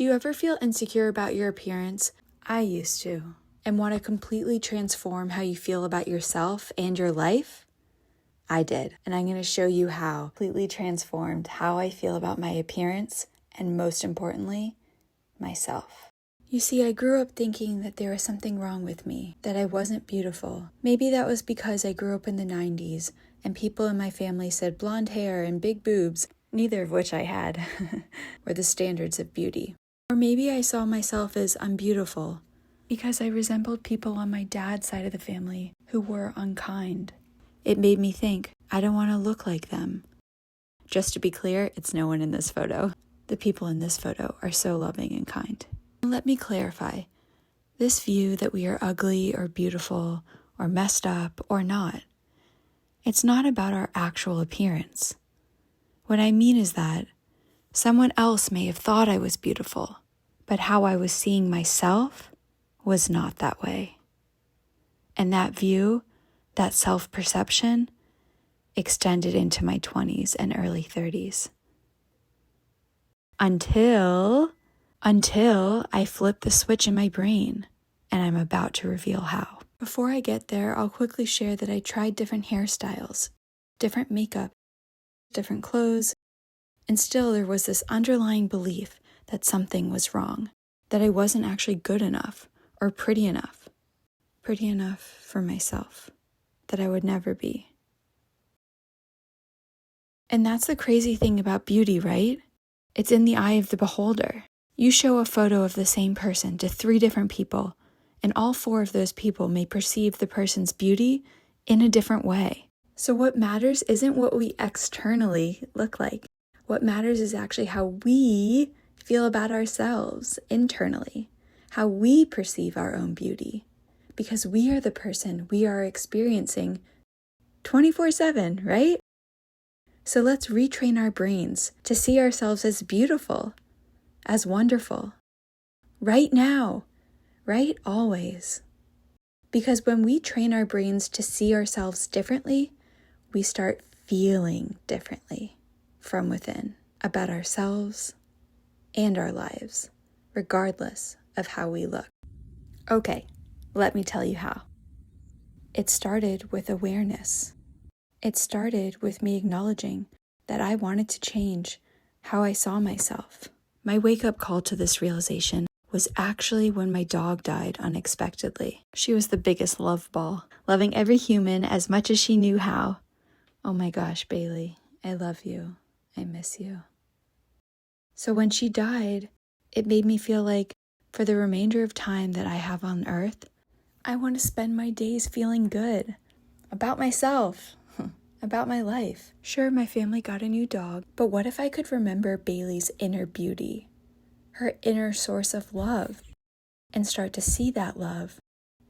Do you ever feel insecure about your appearance? I used to. And want to completely transform how you feel about yourself and your life? I did. And I'm going to show you how. Completely transformed how I feel about my appearance and, most importantly, myself. You see, I grew up thinking that there was something wrong with me, that I wasn't beautiful. Maybe that was because I grew up in the 90s and people in my family said blonde hair and big boobs, neither of which I had, were the standards of beauty. Or maybe I saw myself as unbeautiful because I resembled people on my dad's side of the family who were unkind. It made me think, I don't want to look like them. Just to be clear, it's no one in this photo. The people in this photo are so loving and kind. Let me clarify. This view that we are ugly or beautiful or messed up or not, it's not about our actual appearance. What I mean is that someone else may have thought I was beautiful, but how I was seeing myself was not that way. And that view, that self-perception, extended into my 20s and early 30s. Until I flipped the switch in my brain, and I'm about to reveal how. Before I get there, I'll quickly share that I tried different hairstyles, different makeup, different clothes, and still there was this underlying belief that something was wrong, that I wasn't actually good enough or pretty enough for myself, that I would never be. And that's the crazy thing about beauty, right? It's in the eye of the beholder. You show a photo of the same person to 3 different people, and all 4 of those people may perceive the person's beauty in a different way. So what matters isn't what we externally look like. What matters is actually how we feel about ourselves internally, how we perceive our own beauty, because we are the person we are experiencing 24/7, right? So let's retrain our brains to see ourselves as beautiful, as wonderful, right now, right always. Because when we train our brains to see ourselves differently, we start feeling differently from within about ourselves and our lives, regardless of how we look. Okay, let me tell you how. It started with awareness. It started with me acknowledging that I wanted to change how I saw myself. My wake-up call to this realization was actually when my dog died unexpectedly. She was the biggest love ball, loving every human as much as she knew how. Oh my gosh, Bailey, I love you. I miss you. So when she died, it made me feel like for the remainder of time that I have on earth, I want to spend my days feeling good about myself, about my life. Sure, my family got a new dog, but what if I could remember Bailey's inner beauty, her inner source of love, and start to see that love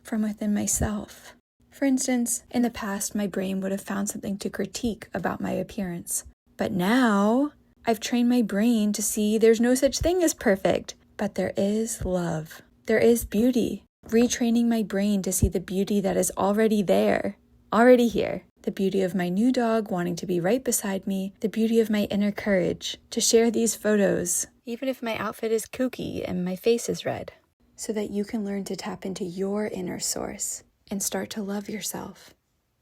from within myself? For instance, in the past, my brain would have found something to critique about my appearance. But now, I've trained my brain to see there's no such thing as perfect, but there is love. There is beauty. Retraining my brain to see the beauty that is already there, already here. The beauty of my new dog wanting to be right beside me, the beauty of my inner courage to share these photos, even if my outfit is kooky and my face is red, so that you can learn to tap into your inner source and start to love yourself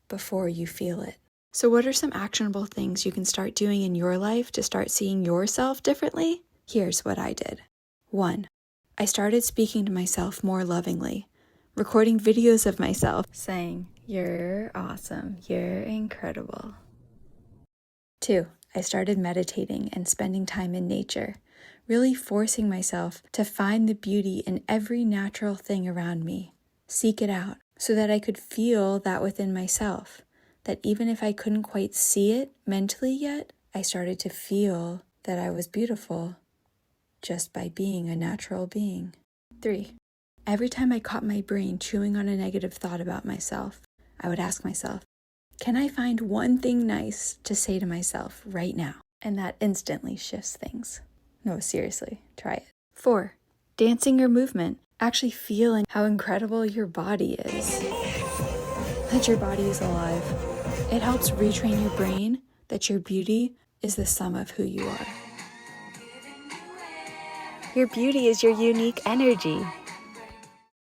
before you feel it. So what are some actionable things you can start doing in your life to start seeing yourself differently? Here's what I did. 1. I started speaking to myself more lovingly, recording videos of myself saying, "You're awesome, you're incredible." 2. I started meditating and spending time in nature, really forcing myself to find the beauty in every natural thing around me, seek it out, so that I could feel that within myself, that even if I couldn't quite see it mentally yet, I started to feel that I was beautiful just by being a natural being. 3. Every time I caught my brain chewing on a negative thought about myself, I would ask myself, can I find one thing nice to say to myself right now? And that instantly shifts things. No, seriously, try it. 4. Dancing or movement. Actually feeling how incredible your body is. That your body is alive. It helps retrain your brain that your beauty is the sum of who you are. Your beauty is your unique energy.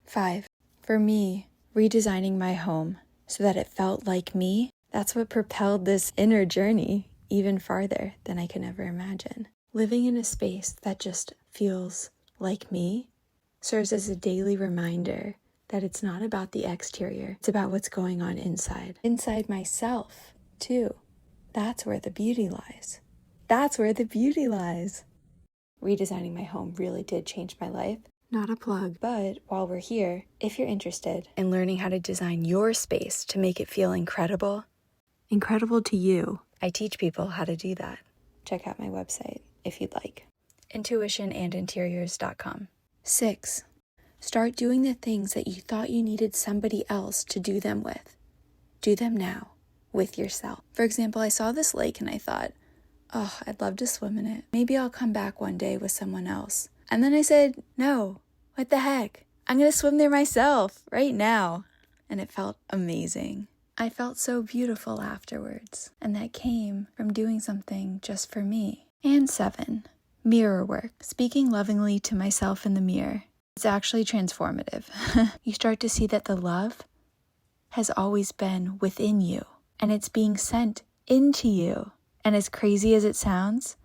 5. For me, redesigning my home so that it felt like me, that's what propelled this inner journey even farther than I could ever imagine. Living in a space that just feels like me serves as a daily reminder that it's not about the exterior, it's about what's going on inside. Inside myself, too. That's where the beauty lies. That's where the beauty lies. Redesigning my home really did change my life. Not a plug, but while we're here, if you're interested in learning how to design your space to make it feel incredible to you, I teach people how to do that. Check out my website if you'd like. intuitionandinteriors.com. 6. Start doing the things that you thought you needed somebody else to do them with. Do them now, with yourself. For example, I saw this lake and I thought, oh, I'd love to swim in it. Maybe I'll come back one day with someone else. And then I said, no, what the heck? I'm going to swim there myself right now. And it felt amazing. I felt so beautiful afterwards. And that came from doing something just for me. And 7, mirror work. Speaking lovingly to myself in the mirror. It's actually transformative. You start to see that the love has always been within you. And it's being sent into you. And as crazy as it sounds,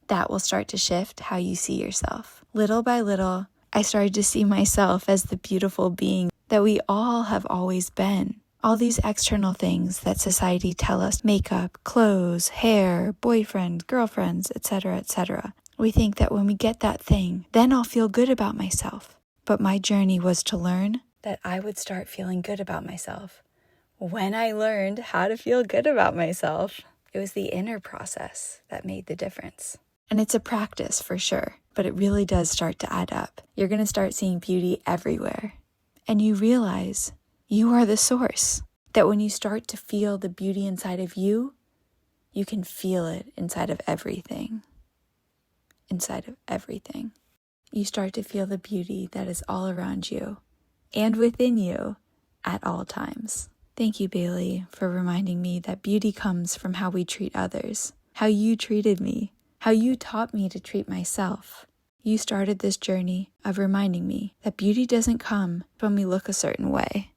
that will start to shift how you see yourself. Little by little, I started to see myself as the beautiful being that we all have always been. All these external things that society tell us, makeup, clothes, hair, boyfriend, girlfriends, etc., etc. We think that when we get that thing, then I'll feel good about myself. But my journey was to learn that I would start feeling good about myself when I learned how to feel good about myself. It was the inner process that made the difference. And it's a practice for sure, but it really does start to add up. You're going to start seeing beauty everywhere. And you realize you are the source. That when you start to feel the beauty inside of you, you can feel it inside of everything. Inside of everything. You start to feel the beauty that is all around you and within you at all times. Thank you, Bailey, for reminding me that beauty comes from how we treat others, how you treated me, how you taught me to treat myself. You started this journey of reminding me that beauty doesn't come when we look a certain way.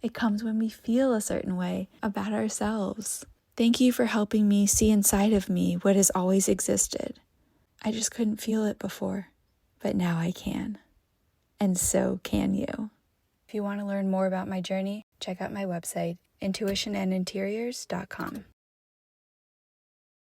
It comes when we feel a certain way about ourselves. Thank you for helping me see inside of me what has always existed. I just couldn't feel it before, but now I can. And so can you. If you want to learn more about my journey, check out my website, intuitionandinteriors.com.